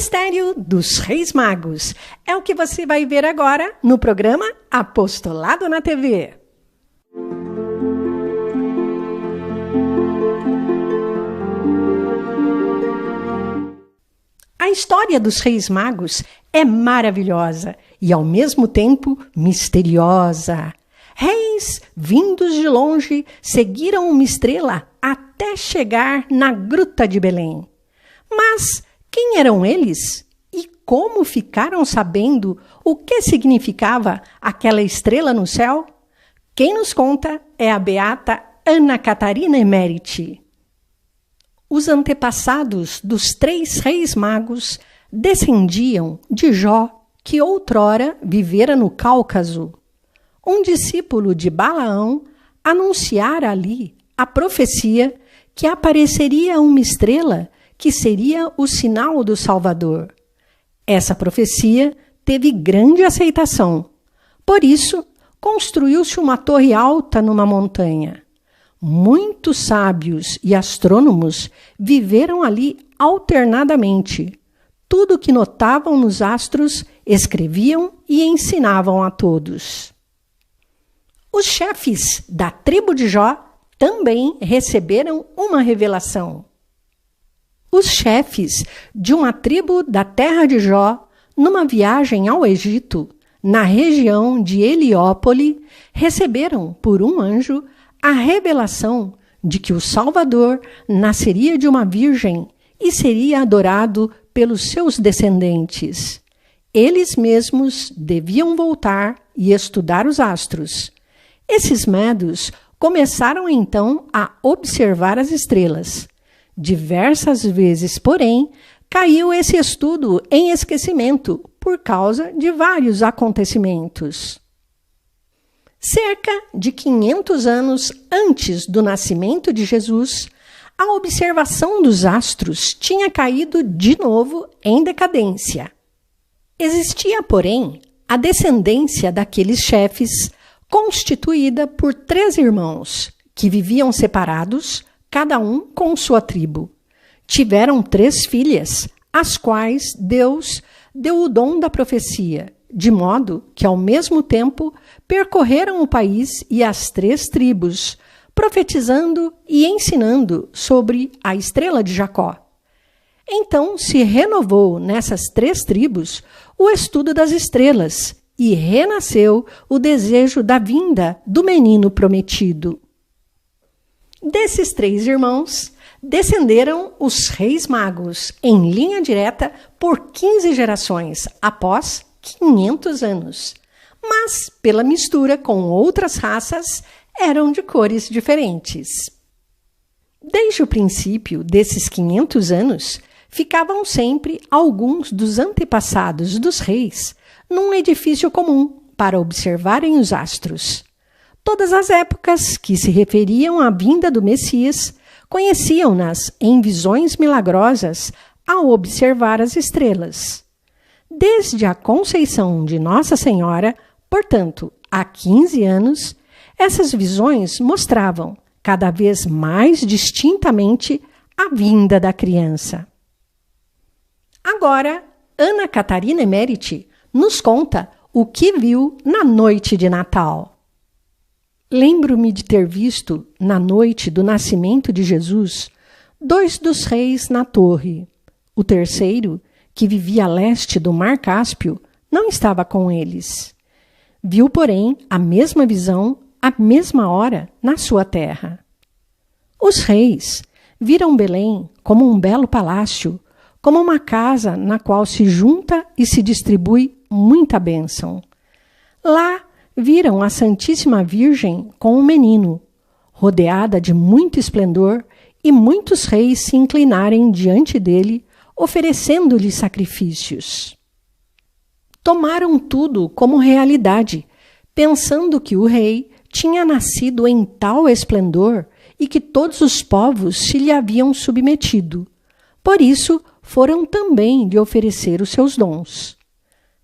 mistério dos Reis Magos é o que você vai ver agora no programa Apostolado na TV. A história dos Reis Magos é maravilhosa e, ao mesmo tempo, misteriosa. Reis, vindos de longe, seguiram uma estrela até chegar na Gruta de Belém. Mas quem eram eles? E como ficaram sabendo o que significava aquela estrela no céu? Quem nos conta é a beata Ana Catarina Emériti. Os antepassados dos 3 reis magos descendiam de Jó, que outrora vivera no Cáucaso. Um discípulo de Balaão anunciara ali a profecia que apareceria uma estrela que seria o sinal do Salvador. Essa profecia teve grande aceitação. Por isso, construiu-se uma torre alta numa montanha. Muitos sábios e astrônomos viveram ali alternadamente. Tudo o que notavam nos astros, escreviam e ensinavam a todos. Os chefes da tribo de Jó também receberam uma revelação. Os chefes de uma tribo da terra de Jó, numa viagem ao Egito, na região de Heliópole, receberam por um anjo a revelação de que o Salvador nasceria de uma virgem e seria adorado pelos seus descendentes. Eles mesmos deviam voltar e estudar os astros. Esses medos começaram então a observar as estrelas. Diversas vezes, porém, caiu esse estudo em esquecimento por causa de vários acontecimentos. Cerca de 500 anos antes do nascimento de Jesus, a observação dos astros tinha caído de novo em decadência. Existia, porém, a descendência daqueles chefes constituída por 3 irmãos, que viviam separados, cada um com sua tribo. Tiveram 3 filhas, às quais Deus deu o dom da profecia, de modo que, ao mesmo tempo, percorreram o país e as 3 tribos, profetizando e ensinando sobre a estrela de Jacó. Então se renovou nessas 3 tribos o estudo das estrelas e renasceu o desejo da vinda do menino prometido. Desses 3 irmãos, descenderam os Reis Magos, em linha direta por 15 gerações, após 500 anos. Mas, pela mistura com outras raças, eram de cores diferentes. Desde o princípio desses 500 anos, ficavam sempre alguns dos antepassados dos reis num edifício comum para observarem os astros. Todas as épocas que se referiam à vinda do Messias conheciam-nas em visões milagrosas ao observar as estrelas. Desde a conceição de Nossa Senhora, portanto, há 15 anos, essas visões mostravam cada vez mais distintamente a vinda da criança. Agora, Ana Catarina Emériti nos conta o que viu na noite de Natal. Lembro-me de ter visto, na noite do nascimento de Jesus, 2 dos reis na torre. O terceiro, que vivia a leste do Mar Cáspio, não estava com eles. Viu, porém, a mesma visão, à mesma hora, na sua terra. Os reis viram Belém como um belo palácio, como uma casa na qual se junta e se distribui muita bênção. Lá viram a Santíssima Virgem com um menino, rodeada de muito esplendor, e muitos reis se inclinarem diante dele, oferecendo-lhe sacrifícios. Tomaram tudo como realidade, pensando que o rei tinha nascido em tal esplendor e que todos os povos se lhe haviam submetido. Por isso, foram também lhe oferecer os seus dons.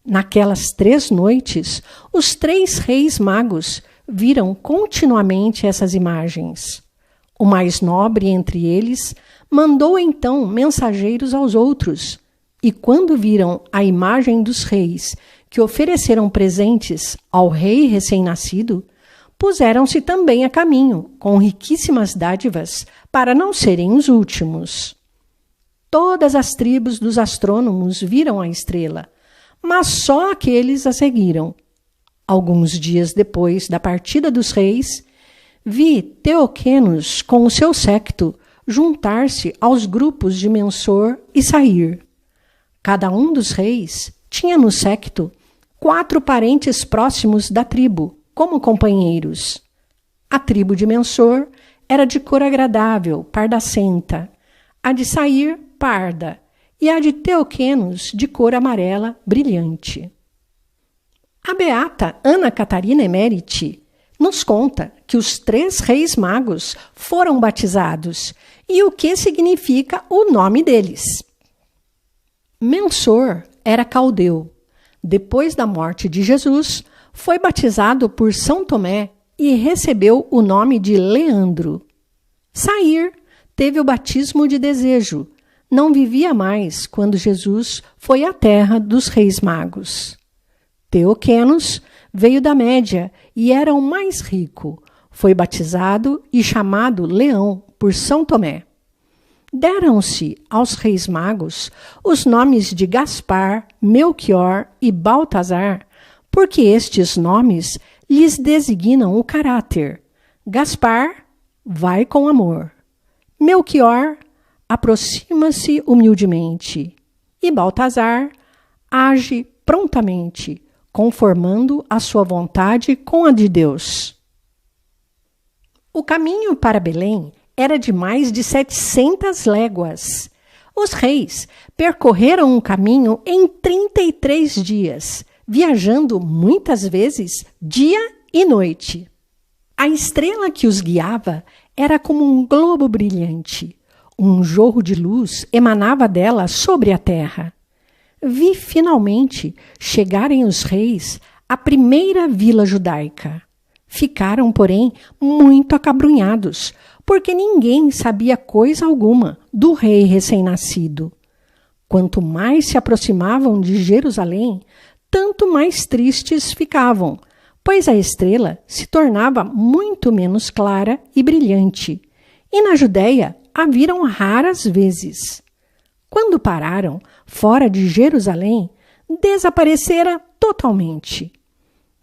Naquelas 3 noites, os 3 reis magos viram continuamente essas imagens. O mais nobre entre eles mandou então mensageiros aos outros, E quando viram a imagem dos reis que ofereceram presentes ao rei recém-nascido, puseram-se também a caminho, com riquíssimas dádivas, para não serem os últimos. Todas as tribos dos astrônomos viram a estrela, mas só aqueles a seguiram. Alguns dias depois da partida dos reis, vi Teoquenos com o seu séquito juntar-se aos grupos de Mensor e sair. Cada um dos reis tinha no séquito 4 parentes próximos da tribo, como companheiros. A tribo de Mensor era de cor agradável, pardacenta, a de Sair, parda, e a de Teoquenos, de cor amarela, brilhante. A beata Ana Catarina Emeriti nos conta que os 3 reis magos foram batizados e o que significa o nome deles. Mensor era caldeu. Depois da morte de Jesus, foi batizado por São Tomé e recebeu o nome de Leandro. Sair teve o batismo de desejo. Não vivia mais quando Jesus foi à terra dos reis magos. Teoquenos veio da Média e era o mais rico. Foi batizado e chamado Leão por São Tomé. Deram-se aos reis magos os nomes de Gaspar, Melquior e Baltazar, porque estes nomes lhes designam o caráter. Gaspar vai com amor. Melquior aproxima-se humildemente. E Baltazar age prontamente, conformando a sua vontade com a de Deus. O caminho para Belém era de mais de 700 léguas. Os reis percorreram um caminho em 33 dias, viajando muitas vezes dia e noite. A estrela que os guiava era como um globo brilhante. Um jorro de luz emanava dela sobre a terra. Vi finalmente chegarem os reis à primeira vila judaica. Ficaram, porém, muito acabrunhados, porque ninguém sabia coisa alguma do rei recém-nascido. Quanto mais se aproximavam de Jerusalém, tanto mais tristes ficavam, pois a estrela se tornava muito menos clara e brilhante, e na Judéia a viram raras vezes. Quando pararam fora de Jerusalém, desaparecera totalmente.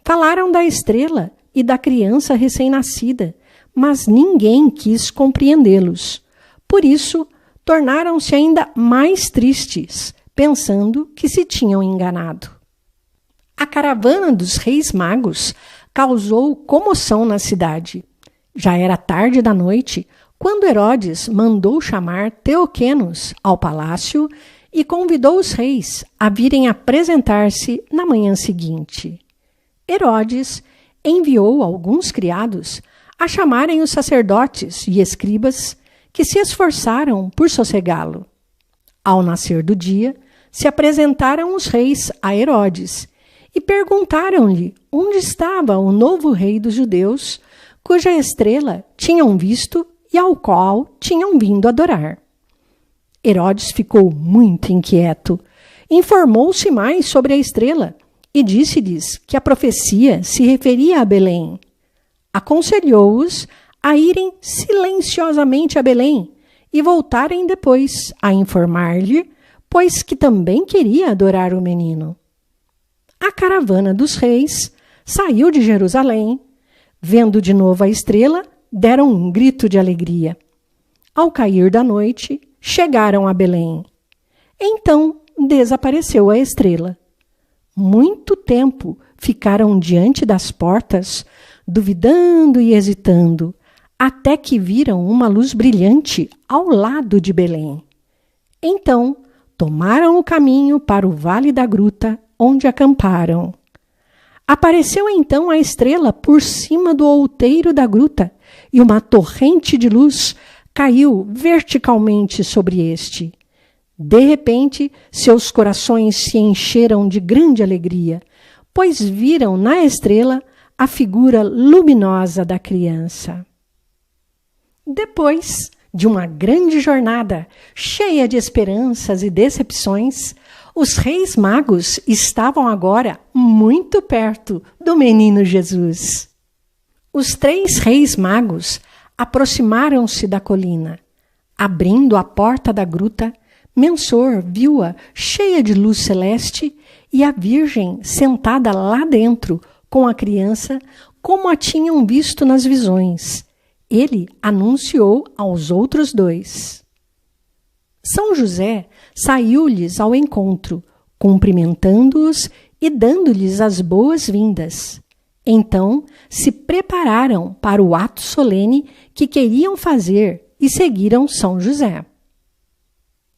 Falaram da estrela e da criança recém-nascida, mas ninguém quis compreendê-los. Por isso, tornaram-se ainda mais tristes, pensando que se tinham enganado. A caravana dos reis magos causou comoção na cidade. Já era tarde da noite, quando Herodes mandou chamar Teoquenos ao palácio e convidou os reis a virem apresentar-se na manhã seguinte. Herodes enviou alguns criados a chamarem os sacerdotes e escribas, que se esforçaram por sossegá-lo. Ao nascer do dia, se apresentaram os reis a Herodes e perguntaram-lhe onde estava o novo rei dos judeus, cuja estrela tinham visto e ao qual tinham vindo adorar. Herodes ficou muito inquieto, informou-se mais sobre a estrela e disse-lhes que a profecia se referia a Belém. Aconselhou-os a irem silenciosamente a Belém e voltarem depois a informar-lhe, pois que também queria adorar o menino. A caravana dos reis saiu de Jerusalém. Vendo de novo a estrela, deram um grito de alegria. Ao cair da noite, chegaram a Belém. Então desapareceu a estrela. Muito tempo ficaram diante das portas, duvidando e hesitando, até que viram uma luz brilhante ao lado de Belém. Então, tomaram o caminho para o vale da gruta, onde acamparam. Apareceu então a estrela por cima do outeiro da gruta, e uma torrente de luz caiu verticalmente sobre este. De repente, seus corações se encheram de grande alegria, pois viram na estrela a figura luminosa da criança. Depois de uma grande jornada, cheia de esperanças e decepções, Os reis magos estavam agora muito perto do menino Jesus. Os 3 reis magos aproximaram-se da colina. Abrindo a porta da gruta, Mensor viu-a cheia de luz celeste e a Virgem sentada lá dentro com a criança, como a tinham visto nas visões. Ele anunciou aos outros 2. São José saiu-lhes ao encontro, cumprimentando-os e dando-lhes as boas-vindas. Então se prepararam para o ato solene que queriam fazer e seguiram São José.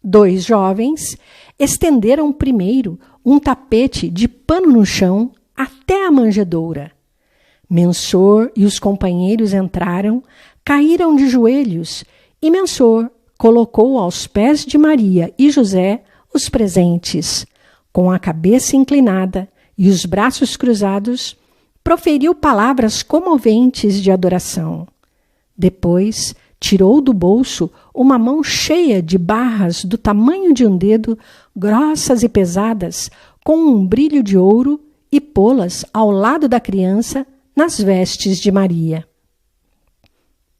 2 jovens estenderam primeiro um tapete de pano no chão até a manjedoura. Mensor e os companheiros entraram, caíram de joelhos e Mensor colocou aos pés de Maria e José os presentes. Com a cabeça inclinada e os braços cruzados, proferiu palavras comoventes de adoração. Depois, tirou do bolso uma mão cheia de barras do tamanho de um dedo, grossas e pesadas, com um brilho de ouro, e pô-las ao lado da criança nas vestes de Maria.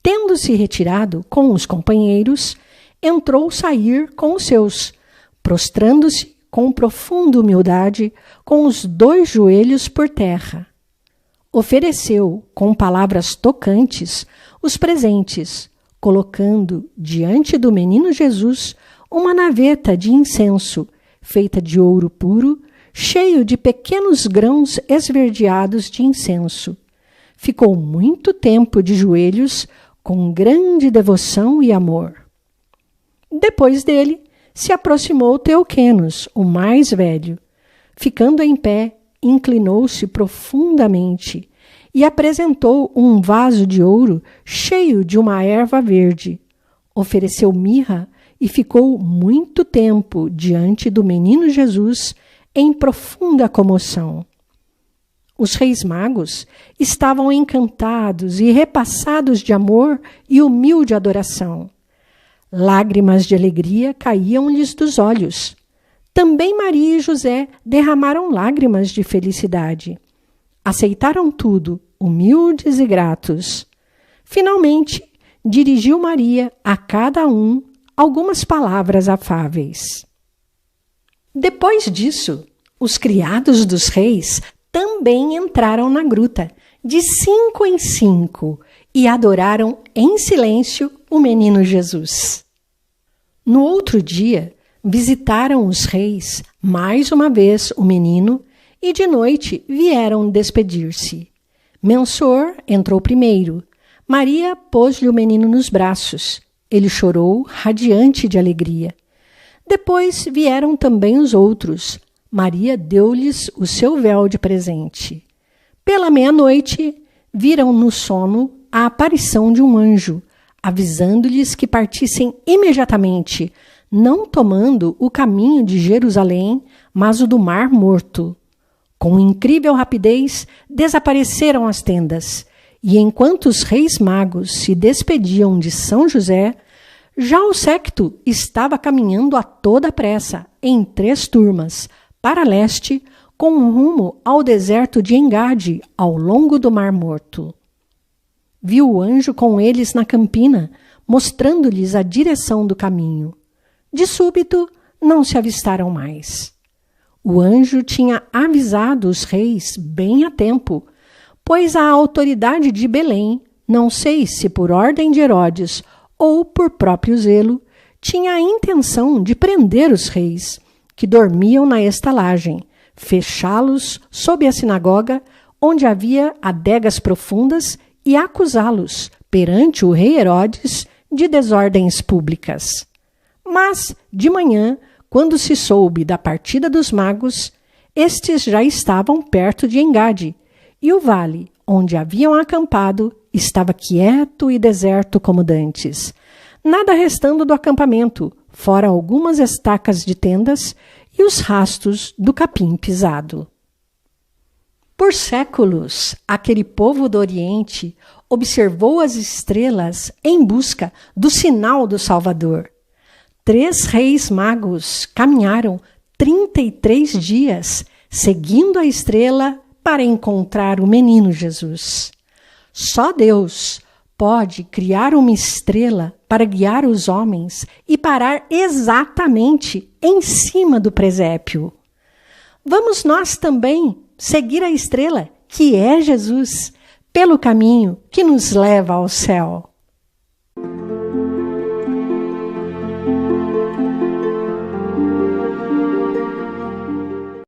Tendo-se retirado com os companheiros, entrou sair com os seus, prostrando-se com profunda humildade, com os 2 joelhos por terra. Ofereceu, com palavras tocantes, os presentes, colocando diante do menino Jesus uma naveta de incenso, feita de ouro puro, cheio de pequenos grãos esverdeados de incenso. Ficou muito tempo de joelhos, com grande devoção e amor. Depois dele, se aproximou Teuquenos, o mais velho. Ficando em pé, inclinou-se profundamente e apresentou um vaso de ouro cheio de uma erva verde. Ofereceu mirra e ficou muito tempo diante do menino Jesus em profunda comoção. Os reis magos estavam encantados e repassados de amor e humilde adoração. Lágrimas de alegria caíam-lhes dos olhos. Também Maria e José derramaram lágrimas de felicidade. Aceitaram tudo, humildes e gratos. Finalmente, dirigiu Maria a cada um algumas palavras afáveis. Depois disso, os criados dos reis também entraram na gruta, de 5 em 5, e adoraram em silêncio o menino Jesus. No outro dia, visitaram os reis mais uma vez o menino e de noite vieram despedir-se. Mensor entrou primeiro. Maria pôs-lhe o menino nos braços. Ele chorou, radiante de alegria. Depois vieram também os outros. Maria deu-lhes o seu véu de presente. Pela meia-noite, viram no sono a aparição de um anjo, avisando-lhes que partissem imediatamente, não tomando o caminho de Jerusalém, mas o do Mar Morto. Com incrível rapidez, desapareceram as tendas, e enquanto os reis magos se despediam de São José, já o séquito estava caminhando a toda pressa, em 3 turmas, para leste, com rumo ao deserto de Engade, ao longo do Mar Morto. Viu o anjo com eles na campina, mostrando-lhes a direção do caminho. De súbito, não se avistaram mais. O anjo tinha avisado os reis bem a tempo, pois a autoridade de Belém, não sei se por ordem de Herodes ou por próprio zelo, tinha a intenção de prender os reis, que dormiam na estalagem, fechá-los sob a sinagoga, onde havia adegas profundas, e acusá-los perante o rei Herodes de desordens públicas. Mas, de manhã, quando se soube da partida dos magos, estes já estavam perto de Engade, e o vale, onde haviam acampado, estava quieto e deserto como dantes, nada restando do acampamento, fora algumas estacas de tendas e os rastos do capim pisado. Por séculos, aquele povo do Oriente observou as estrelas em busca do sinal do Salvador. 3 reis magos caminharam 33 dias seguindo a estrela para encontrar o menino Jesus. Só Deus pode criar uma estrela para guiar os homens e parar exatamente em cima do presépio. Vamos nós também seguir a estrela, que é Jesus, pelo caminho que nos leva ao céu.